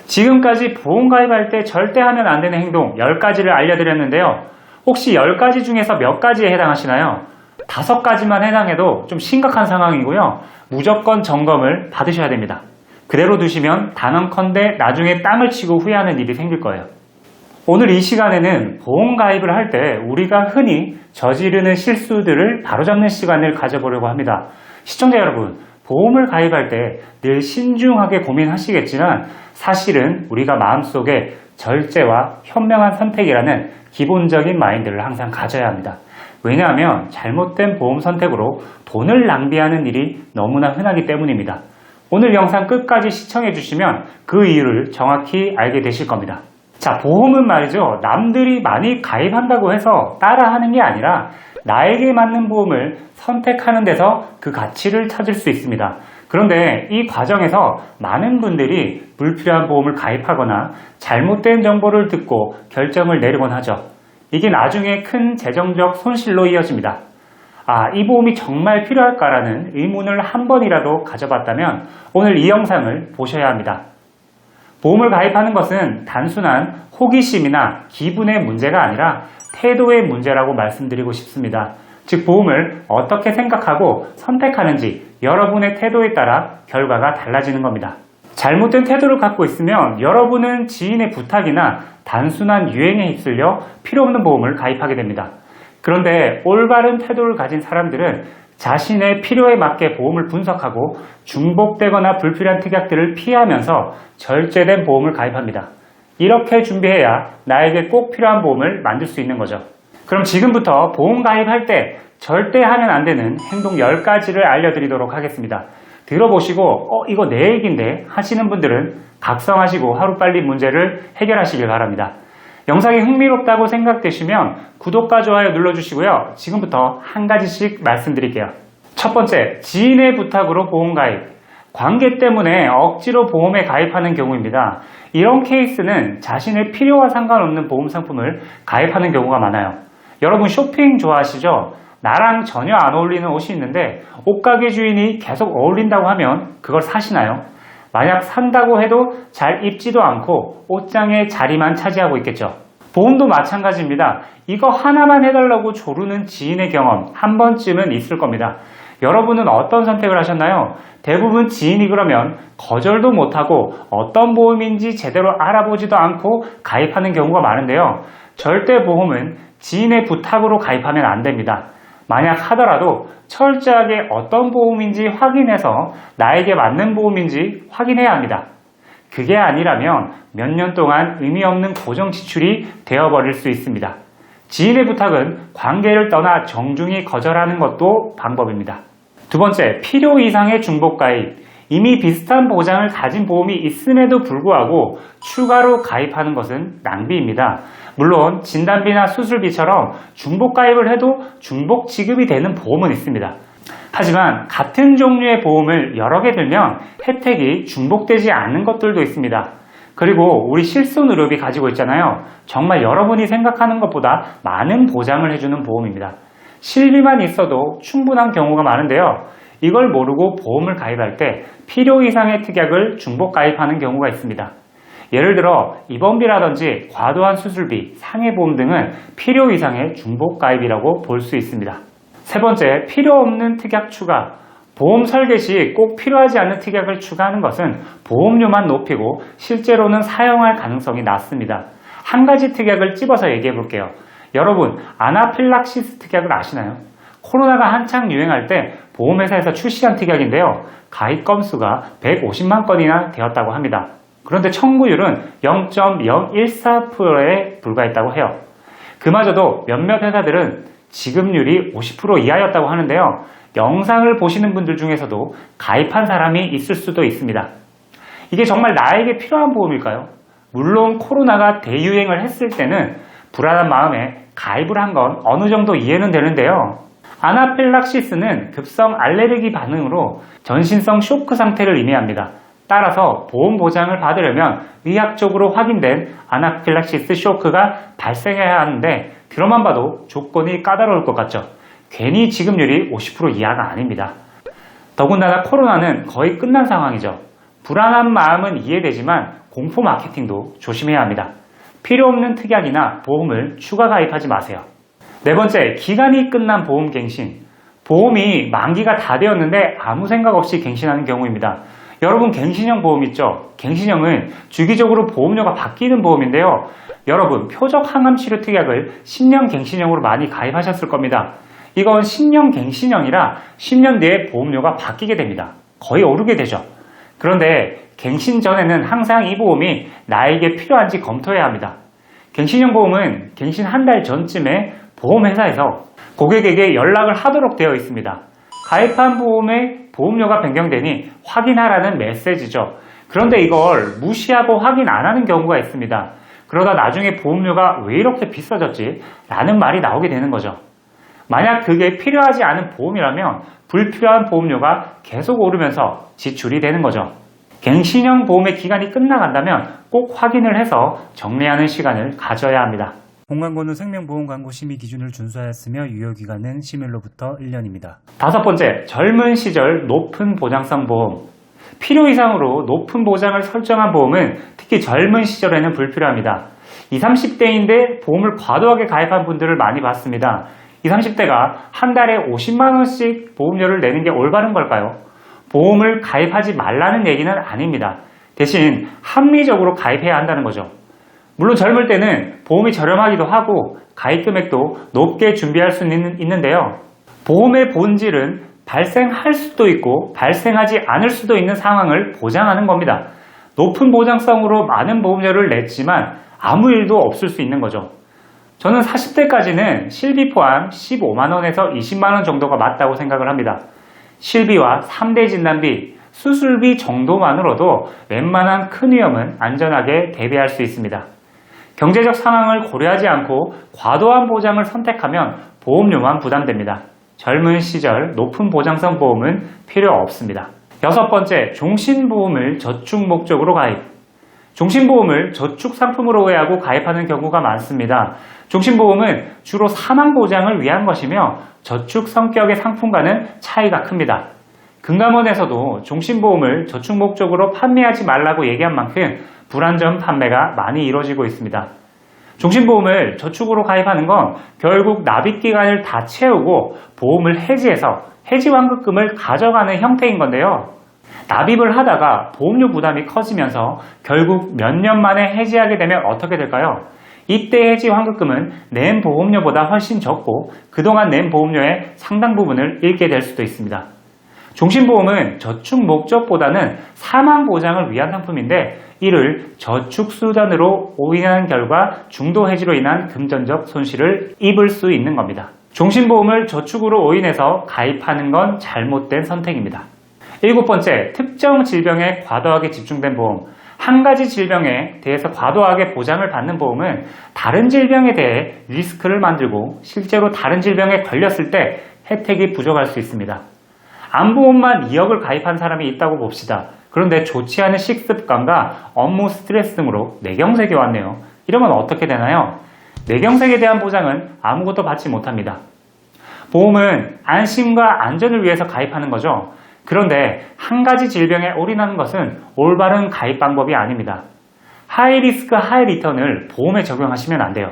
지금까지 보험 가입할 때 절대 하면 안 되는 행동 10가지를 알려드렸는데요. 혹시 10가지 중에서 몇 가지에 해당하시나요? 5가지만 해당해도 좀 심각한 상황이고요. 무조건 점검을 받으셔야 됩니다. 그대로 두시면 단언컨대 나중에 땅을 치고 후회하는 일이 생길 거예요. 오늘 이 시간에는 보험 가입을 할 때 우리가 흔히 저지르는 실수들을 바로잡는 시간을 가져보려고 합니다. 시청자 여러분, 보험을 가입할 때 늘 신중하게 고민하시겠지만 사실은 우리가 마음속에 절제와 현명한 선택이라는 기본적인 마인드를 항상 가져야 합니다. 왜냐하면 잘못된 보험 선택으로 돈을 낭비하는 일이 너무나 흔하기 때문입니다. 오늘 영상 끝까지 시청해 주시면 그 이유를 정확히 알게 되실 겁니다. 자, 보험은 말이죠. 남들이 많이 가입한다고 해서 따라하는 게 아니라 나에게 맞는 보험을 선택하는 데서 그 가치를 찾을 수 있습니다. 그런데 이 과정에서 많은 분들이 불필요한 보험을 가입하거나 잘못된 정보를 듣고 결정을 내리곤 하죠. 이게 나중에 큰 재정적 손실로 이어집니다. 이 보험이 정말 필요할까라는 의문을 한 번이라도 가져봤다면 오늘 이 영상을 보셔야 합니다. 보험을 가입하는 것은 단순한 호기심이나 기분의 문제가 아니라 태도의 문제라고 말씀드리고 싶습니다. 즉, 보험을 어떻게 생각하고 선택하는지 여러분의 태도에 따라 결과가 달라지는 겁니다. 잘못된 태도를 갖고 있으면 여러분은 지인의 부탁이나 단순한 유행에 휩쓸려 필요 없는 보험을 가입하게 됩니다. 그런데 올바른 태도를 가진 사람들은 자신의 필요에 맞게 보험을 분석하고 중복되거나 불필요한 특약들을 피하면서 절제된 보험을 가입합니다. 이렇게 준비해야 나에게 꼭 필요한 보험을 만들 수 있는 거죠. 그럼 지금부터 보험 가입할 때 절대 하면 안 되는 행동 10가지를 알려드리도록 하겠습니다. 들어보시고 이거 내 얘기인데 하시는 분들은 각성하시고 하루빨리 문제를 해결하시길 바랍니다. 영상이 흥미롭다고 생각되시면 구독과 좋아요 눌러주시고요. 지금부터 한 가지씩 말씀드릴게요. 첫 번째, 지인의 부탁으로 보험 가입. 관계 때문에 억지로 보험에 가입하는 경우입니다. 이런 케이스는 자신의 필요와 상관없는 보험 상품을 가입하는 경우가 많아요. 여러분 쇼핑 좋아하시죠? 나랑 전혀 안 어울리는 옷이 있는데 옷가게 주인이 계속 어울린다고 하면 그걸 사시나요? 만약 산다고 해도 잘 입지도 않고 옷장에 자리만 차지하고 있겠죠. 보험도 마찬가지입니다. 이거 하나만 해달라고 조르는 지인의 경험 한 번쯤은 있을 겁니다. 여러분은 어떤 선택을 하셨나요? 대부분 지인이 그러면 거절도 못하고 어떤 보험인지 제대로 알아보지도 않고 가입하는 경우가 많은데요. 절대 보험은 지인의 부탁으로 가입하면 안 됩니다. 만약 하더라도 철저하게 어떤 보험인지 확인해서 나에게 맞는 보험인지 확인해야 합니다. 그게 아니라면 몇 년 동안 의미 없는 고정 지출이 되어버릴 수 있습니다. 지인의 부탁은 관계를 떠나 정중히 거절하는 것도 방법입니다. 두 번째, 필요 이상의 중복 가입. 이미 비슷한 보장을 가진 보험이 있음에도 불구하고 추가로 가입하는 것은 낭비입니다. 물론 진단비나 수술비처럼 중복 가입을 해도 중복 지급이 되는 보험은 있습니다. 하지만 같은 종류의 보험을 여러 개 들면 혜택이 중복되지 않는 것들도 있습니다. 그리고 우리 실손의료비 가지고 있잖아요. 정말 여러분이 생각하는 것보다 많은 보장을 해주는 보험입니다. 실비만 있어도 충분한 경우가 많은데요. 이걸 모르고 보험을 가입할 때 필요 이상의 특약을 중복 가입하는 경우가 있습니다. 예를 들어 입원비라든지 과도한 수술비, 상해보험 등은 필요 이상의 중복 가입이라고 볼 수 있습니다. 세 번째, 필요 없는 특약 추가. 보험 설계 시 꼭 필요하지 않는 특약을 추가하는 것은 보험료만 높이고 실제로는 사용할 가능성이 낮습니다. 한 가지 특약을 찝어서 얘기해 볼게요. 여러분, 아나필락시스 특약을 아시나요? 코로나가 한창 유행할 때 보험회사에서 출시한 특약인데요. 가입 건수가 150만 건이나 되었다고 합니다. 그런데 청구율은 0.014%에 불과했다고 해요. 그마저도 몇몇 회사들은 지급률이 50% 이하였다고 하는데요. 영상을 보시는 분들 중에서도 가입한 사람이 있을 수도 있습니다. 이게 정말 나에게 필요한 보험일까요? 물론 코로나가 대유행을 했을 때는 불안한 마음에 가입을 한 건 어느 정도 이해는 되는데요. 아나필락시스는 급성 알레르기 반응으로 전신성 쇼크 상태를 의미합니다. 따라서 보험 보장을 받으려면 의학적으로 확인된 아나필락시스 쇼크가 발생해야 하는데 들어만 봐도 조건이 까다로울 것 같죠. 괜히 지급률이 50% 이하가 아닙니다. 더군다나 코로나는 거의 끝난 상황이죠. 불안한 마음은 이해되지만 공포 마케팅도 조심해야 합니다. 필요 없는 특약이나 보험을 추가 가입하지 마세요. 네 번째, 기간이 끝난 보험 갱신. 보험이 만기가 다 되었는데 아무 생각 없이 갱신하는 경우입니다. 여러분, 갱신형 보험 있죠? 갱신형은 주기적으로 보험료가 바뀌는 보험인데요. 여러분, 표적 항암 치료 특약을 10년 갱신형으로 많이 가입하셨을 겁니다. 이건 10년 갱신형이라 10년 뒤에 보험료가 바뀌게 됩니다. 거의 오르게 되죠. 그런데 갱신 전에는 항상 이 보험이 나에게 필요한지 검토해야 합니다. 갱신형 보험은 갱신 한 달 전쯤에 보험회사에서 고객에게 연락을 하도록 되어 있습니다. 가입한 보험의 보험료가 변경되니 확인하라는 메시지죠. 그런데 이걸 무시하고 확인 안 하는 경우가 있습니다. 그러다 나중에 보험료가 왜 이렇게 비싸졌지? 라는 말이 나오게 되는 거죠. 만약 그게 필요하지 않은 보험이라면 불필요한 보험료가 계속 오르면서 지출이 되는 거죠. 갱신형 보험의 기간이 끝나간다면 꼭 확인을 해서 정리하는 시간을 가져야 합니다. 본광고는 생명보험 광고 심의 기준을 준수하였으며 유효기간은 심의로부터 1년입니다. 다섯 번째, 젊은 시절 높은 보장성 보험. 필요 이상으로 높은 보장을 설정한 보험은 특히 젊은 시절에는 불필요합니다. 20, 30대인데 보험을 과도하게 가입한 분들을 많이 봤습니다. 20, 30대가 한 달에 50만원씩 보험료를 내는 게 올바른 걸까요? 보험을 가입하지 말라는 얘기는 아닙니다. 대신 합리적으로 가입해야 한다는 거죠. 물론 젊을 때는 보험이 저렴하기도 하고 가입 금액도 높게 준비할 수는 있는데요. 보험의 본질은 발생할 수도 있고 발생하지 않을 수도 있는 상황을 보장하는 겁니다. 높은 보장성으로 많은 보험료를 냈지만 아무 일도 없을 수 있는 거죠. 저는 40대까지는 실비 포함 15만원에서 20만원 정도가 맞다고 생각을 합니다. 실비와 3대 진단비, 수술비 정도만으로도 웬만한 큰 위험은 안전하게 대비할 수 있습니다. 경제적 상황을 고려하지 않고 과도한 보장을 선택하면 보험료만 부담됩니다. 젊은 시절 높은 보장성 보험은 필요 없습니다. 여섯 번째, 종신보험을 저축 목적으로 가입. 종신보험을 저축 상품으로 오해하고 가입하는 경우가 많습니다. 종신보험은 주로 사망보장을 위한 것이며 저축 성격의 상품과는 차이가 큽니다. 금감원에서도 종신보험을 저축 목적으로 판매하지 말라고 얘기한 만큼 불안전 판매가 많이 이루어지고 있습니다. 종신보험을 저축으로 가입하는 건 결국 납입기간을 다 채우고 보험을 해지해서 해지환급금을 가져가는 형태인 건데요. 납입을 하다가 보험료 부담이 커지면서 결국 몇 년 만에 해지하게 되면 어떻게 될까요? 이때 해지 환급금은 낸 보험료보다 훨씬 적고 그동안 낸 보험료의 상당 부분을 잃게 될 수도 있습니다. 종신보험은 저축 목적보다는 사망 보장을 위한 상품인데 이를 저축 수단으로 오인하는 결과 중도 해지로 인한 금전적 손실을 입을 수 있는 겁니다. 종신보험을 저축으로 오인해서 가입하는 건 잘못된 선택입니다. 일곱 번째, 특정 질병에 과도하게 집중된 보험. 한 가지 질병에 대해서 과도하게 보장을 받는 보험은 다른 질병에 대해 리스크를 만들고 실제로 다른 질병에 걸렸을 때 혜택이 부족할 수 있습니다. 암보험만 2억을 가입한 사람이 있다고 봅시다. 그런데 좋지 않은 식습관과 업무 스트레스 등으로 뇌경색이 왔네요. 이러면 어떻게 되나요? 뇌경색에 대한 보장은 아무것도 받지 못합니다. 보험은 안심과 안전을 위해서 가입하는 거죠. 그런데 한 가지 질병에 올인하는 것은 올바른 가입 방법이 아닙니다. 하이 리스크 하이 리턴을 보험에 적용하시면 안 돼요.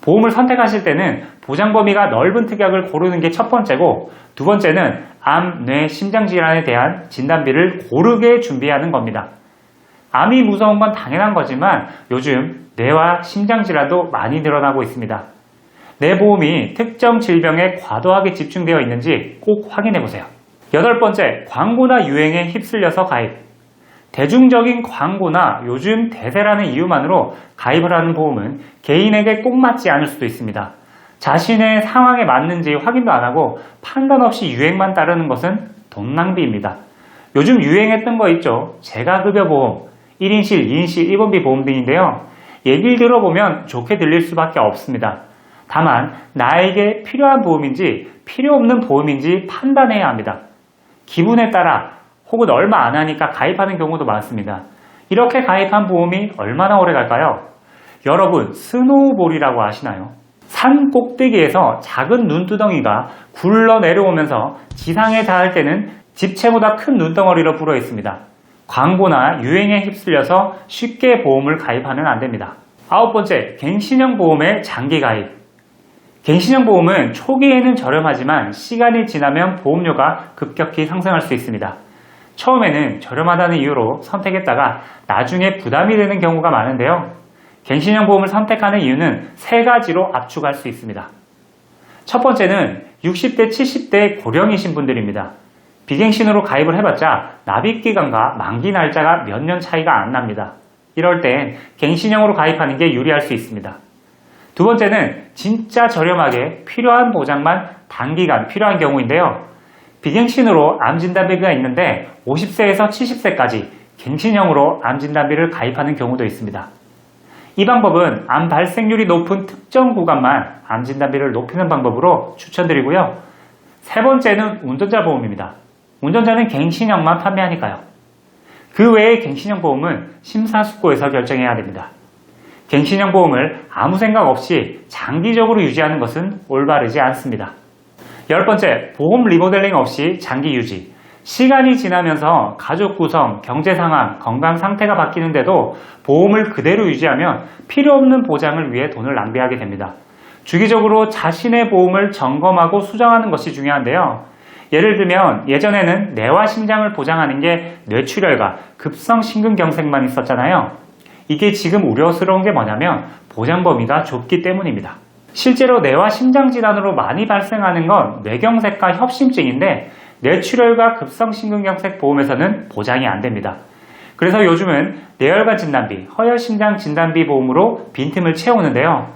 보험을 선택하실 때는 보장 범위가 넓은 특약을 고르는 게 첫 번째고 두 번째는 암, 뇌, 심장질환에 대한 진단비를 고르게 준비하는 겁니다. 암이 무서운 건 당연한 거지만 요즘 뇌와 심장질환도 많이 늘어나고 있습니다. 내 보험이 특정 질병에 과도하게 집중되어 있는지 꼭 확인해 보세요. 여덟 번째, 광고나 유행에 휩쓸려서 가입. 대중적인 광고나 요즘 대세라는 이유만으로 가입을 하는 보험은 개인에게 꼭 맞지 않을 수도 있습니다. 자신의 상황에 맞는지 확인도 안 하고 판단 없이 유행만 따르는 것은 돈 낭비입니다. 요즘 유행했던 거 있죠? 재가급여 보험, 1인실, 2인실, 1번비 보험 등인데요. 얘기를 들어보면 좋게 들릴 수밖에 없습니다. 다만 나에게 필요한 보험인지 필요 없는 보험인지 판단해야 합니다. 기분에 따라 혹은 얼마 안 하니까 가입하는 경우도 많습니다. 이렇게 가입한 보험이 얼마나 오래 갈까요? 여러분, 스노우볼이라고 아시나요? 산 꼭대기에서 작은 눈두덩이가 굴러 내려오면서 지상에 닿을 때는 집채보다 큰 눈덩어리로 불어 있습니다. 광고나 유행에 휩쓸려서 쉽게 보험을 가입하면 안 됩니다. 9번째, 갱신형 보험의 장기 가입. 갱신형 보험은 초기에는 저렴하지만 시간이 지나면 보험료가 급격히 상승할 수 있습니다. 처음에는 저렴하다는 이유로 선택했다가 나중에 부담이 되는 경우가 많은데요. 갱신형 보험을 선택하는 이유는 3가지로 압축할 수 있습니다. 첫 번째는 60대, 70대 고령이신 분들입니다. 비갱신으로 가입을 해봤자 납입기간과 만기 날짜가 몇 년 차이가 안 납니다. 이럴 땐 갱신형으로 가입하는 게 유리할 수 있습니다. 두 번째는 진짜 저렴하게 필요한 보장만 단기간 필요한 경우인데요. 비갱신으로 암진단비가 있는데 50세에서 70세까지 갱신형으로 암진단비를 가입하는 경우도 있습니다. 이 방법은 암 발생률이 높은 특정 구간만 암진단비를 높이는 방법으로 추천드리고요. 세 번째는 운전자 보험입니다. 운전자는 갱신형만 판매하니까요. 그 외의 갱신형 보험은 심사숙고해서 결정해야 됩니다. 갱신형 보험을 아무 생각 없이 장기적으로 유지하는 것은 올바르지 않습니다. 10번째, 보험 리모델링 없이 장기 유지. 시간이 지나면서 가족 구성, 경제 상황, 건강 상태가 바뀌는데도 보험을 그대로 유지하면 필요 없는 보장을 위해 돈을 낭비하게 됩니다. 주기적으로 자신의 보험을 점검하고 수정하는 것이 중요한데요. 예를 들면 예전에는 뇌와 심장을 보장하는 게 뇌출혈과 급성심근경색만 있었잖아요. 이게 지금 우려스러운 게 뭐냐면 보장 범위가 좁기 때문입니다. 실제로 뇌와 심장 질환으로 많이 발생하는 건 뇌경색과 협심증인데 뇌출혈과 급성심근경색 보험에서는 보장이 안 됩니다. 그래서 요즘은 뇌혈관 진단비, 허혈심장 진단비 보험으로 빈틈을 채우는데요.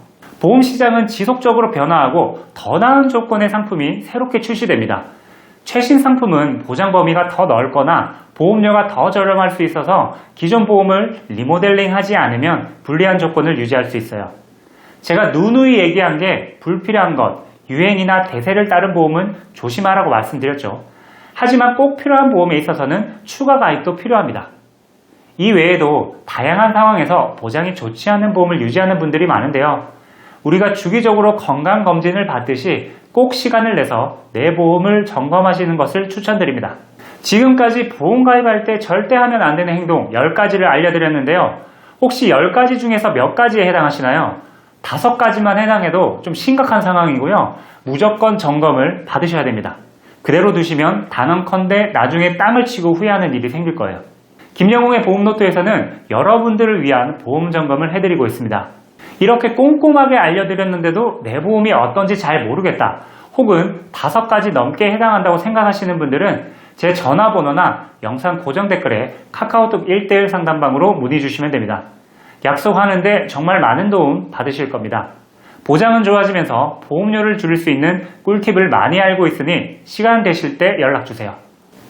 보험 시장은 지속적으로 변화하고 더 나은 조건의 상품이 새롭게 출시됩니다. 최신 상품은 보장 범위가 더 넓거나 보험료가 더 저렴할 수 있어서 기존 보험을 리모델링 하지 않으면 불리한 조건을 유지할 수 있어요. 제가 누누이 얘기한 게 불필요한 것, 유행이나 대세를 따른 보험은 조심하라고 말씀드렸죠. 하지만 꼭 필요한 보험에 있어서는 추가 가입도 필요합니다. 이 외에도 다양한 상황에서 보장이 좋지 않은 보험을 유지하는 분들이 많은데요. 우리가 주기적으로 건강검진을 받듯이 꼭 시간을 내서 내 보험을 점검하시는 것을 추천드립니다. 지금까지 보험 가입할 때 절대 하면 안 되는 행동 10가지를 알려드렸는데요. 혹시 10가지 중에서 몇 가지에 해당하시나요? 5가지만 해당해도 좀 심각한 상황이고요. 무조건 점검을 받으셔야 됩니다. 그대로 두시면 단언컨대 나중에 땅을 치고 후회하는 일이 생길 거예요. 김영웅의 보험노트에서는 여러분들을 위한 보험 점검을 해드리고 있습니다. 이렇게 꼼꼼하게 알려드렸는데도 내 보험이 어떤지 잘 모르겠다 혹은 5가지 넘게 해당한다고 생각하시는 분들은 제 전화번호나 영상 고정 댓글에 카카오톡 1:1 상담방으로 문의 주시면 됩니다. 약속하는데 정말 많은 도움 받으실 겁니다. 보장은 좋아지면서 보험료를 줄일 수 있는 꿀팁을 많이 알고 있으니 시간 되실 때 연락주세요.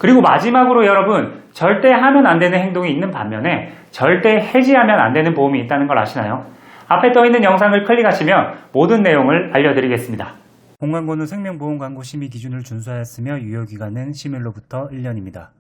그리고 마지막으로 여러분, 절대 하면 안 되는 행동이 있는 반면에 절대 해지하면 안 되는 보험이 있다는 걸 아시나요? 앞에 떠있는 영상을 클릭하시면 모든 내용을 알려드리겠습니다. 본광고는 생명보험 광고 심의 기준을 준수하였으며 유효기간은 심일로부터 1년입니다.